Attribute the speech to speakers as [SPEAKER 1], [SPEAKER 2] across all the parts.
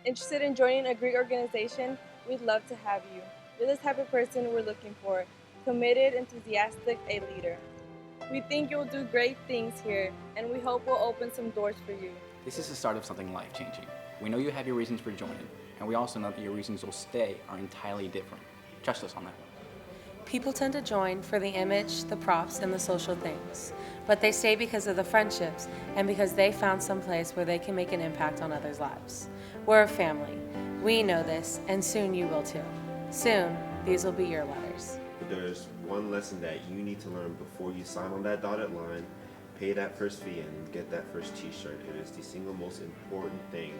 [SPEAKER 1] Interested in joining a Greek organization? We'd love to have you. You're the type of person we're looking for, committed, enthusiastic, a leader. We think you'll do great things here, and we hope we'll open some doors for you.
[SPEAKER 2] This is the start of something life-changing. We know you have your reasons for joining, and we also know that your reasons will stay are entirely different. Trust us on that.
[SPEAKER 3] People tend to join for the image, the props, and the social things, but they stay because of the friendships and because they found some place where they can make an impact on others' lives. We're a family. We know this, and soon you will too. Soon, these will be your letters.
[SPEAKER 4] There's one lesson that you need to learn before you sign on that dotted line, pay that first fee, and get that first t-shirt. It is the single most important thing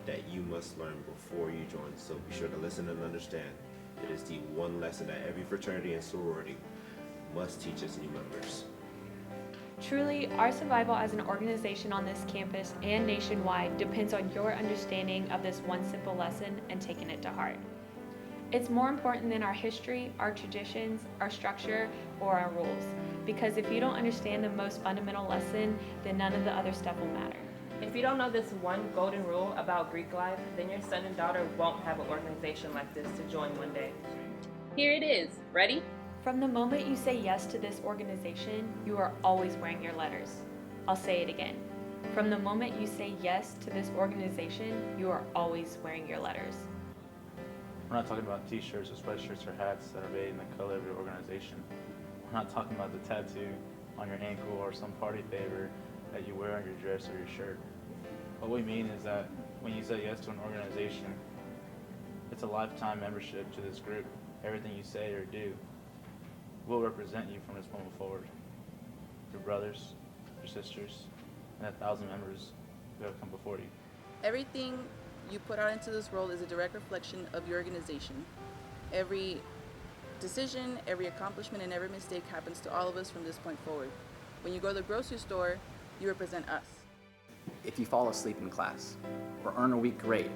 [SPEAKER 4] that you must learn before you join, so be sure to listen and understand. It is the one lesson that every fraternity and sorority must teach its new members.
[SPEAKER 5] Truly, our survival as an organization on this campus and nationwide depends on your understanding of this one simple lesson and taking it to heart. It's more important than our history, our traditions, our structure, or our rules. Because if you don't understand the most fundamental lesson, then none of the other stuff will matter.
[SPEAKER 6] If you don't know this one golden rule about Greek life, then your son and daughter won't have an organization like this to join one day. Here it is. Ready?
[SPEAKER 5] From the moment you say yes to this organization, you are always wearing your letters. I'll say it again. From the moment you say yes to this organization, you are always wearing your letters.
[SPEAKER 7] We're not talking about t-shirts or sweatshirts or hats that are made in the color of your organization. We're not talking about the tattoo on your ankle or some party favor that you wear on your dress or your shirt. What we mean is that when you say yes to an organization, it's a lifetime membership to this group. Everything you say or do will represent you from this moment forward. Your brothers, your sisters, and 1,000 members who have come before you.
[SPEAKER 8] Everything you put out into this world is a direct reflection of your organization. Every decision, every accomplishment, and every mistake happens to all of us from this point forward. When you go to the grocery store, you represent us.
[SPEAKER 2] If you fall asleep in class or earn a weak grade,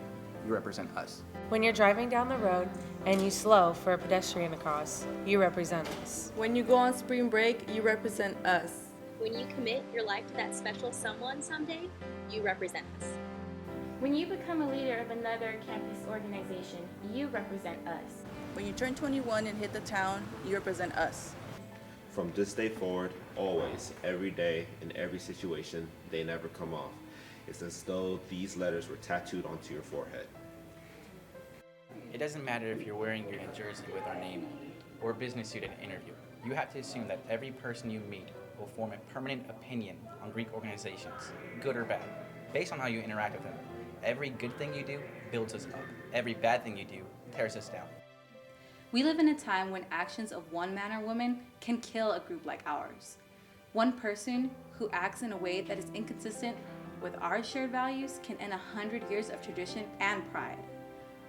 [SPEAKER 2] you represent us.
[SPEAKER 3] When you're driving down the road and you slow for a pedestrian to cross, you represent us.
[SPEAKER 1] When you go on spring break, you represent us.
[SPEAKER 9] When you commit your life to that special someone someday, you represent us.
[SPEAKER 10] When you become a leader of another campus organization, you represent us.
[SPEAKER 8] When you turn 21 and hit the town, you represent us.
[SPEAKER 4] From this day forward, always, every day, in every situation, they never come off. It's as though these letters were tattooed onto your forehead.
[SPEAKER 2] It doesn't matter if you're wearing your jersey with our name or a business suit at an interview. You have to assume that every person you meet will form a permanent opinion on Greek organizations, good or bad, based on how you interact with them. Every good thing you do builds us up. Every bad thing you do tears us down.
[SPEAKER 11] We live in a time when actions of one man or woman can kill a group like ours. One person who acts in a way that is inconsistent with our shared values can end 100 years of tradition and pride.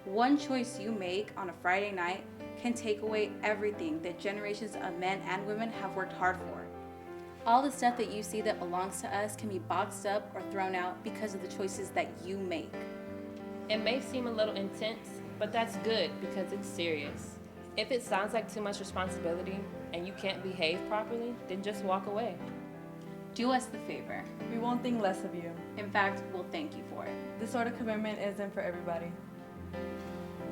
[SPEAKER 11] One choice you make on a Friday night can take away everything that generations of men and women have worked hard for. All the stuff that you see that belongs to us can be boxed up or thrown out because of the choices that you make.
[SPEAKER 6] It may seem a little intense, but that's good because it's serious. If it sounds like too much responsibility and you can't behave properly, then just walk away.
[SPEAKER 11] Do us the favor.
[SPEAKER 1] We won't think less of you.
[SPEAKER 11] In fact, we'll thank you for it.
[SPEAKER 1] This sort of commitment isn't for everybody.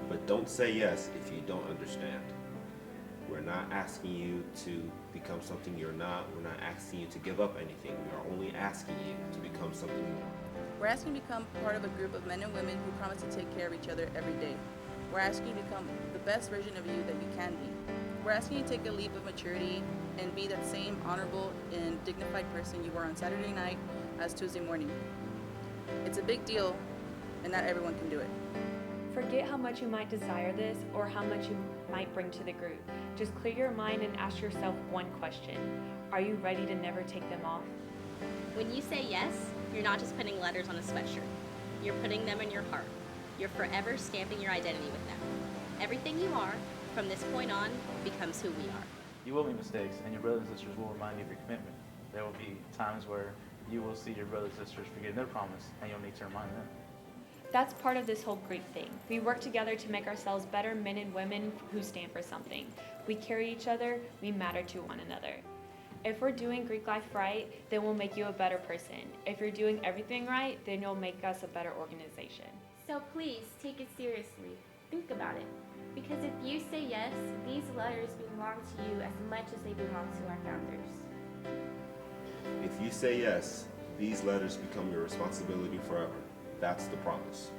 [SPEAKER 4] But don't say yes if you don't understand. We're not asking you to become something you're not. We're not asking you to give up anything. We are only asking you to become something more.
[SPEAKER 8] We're asking you to become part of a group of men and women who promise to take care of each other every day. We're asking you to become the best version of you that you can be. We're asking you to take a leap of maturity and be that same honorable and dignified person you were on Saturday night as Tuesday morning. It's a big deal, and not everyone can do it.
[SPEAKER 5] Forget how much you might desire this or how much you might bring to the group. Just clear your mind and ask yourself one question. Are you ready to never take them off?
[SPEAKER 9] When you say yes, you're not just putting letters on a sweatshirt. You're putting them in your heart. You're forever stamping your identity with them. Everything you are, from this point on, becomes who we are.
[SPEAKER 7] You will make mistakes, and your brothers and sisters will remind you of your commitment. There will be times where you will see your brothers and sisters forgetting their promise, and you'll need to remind them.
[SPEAKER 5] That's part of this whole Greek thing. We work together to make ourselves better men and women who stand for something. We carry each other, we matter to one another. If we're doing Greek life right, then we'll make you a better person. If you're doing everything right, then you'll make us a better organization.
[SPEAKER 10] So please take it seriously. Think about it. Because if you say yes, these letters belong to you as much as they belong to our founders.
[SPEAKER 4] If you say yes, these letters become your responsibility forever. That's the promise.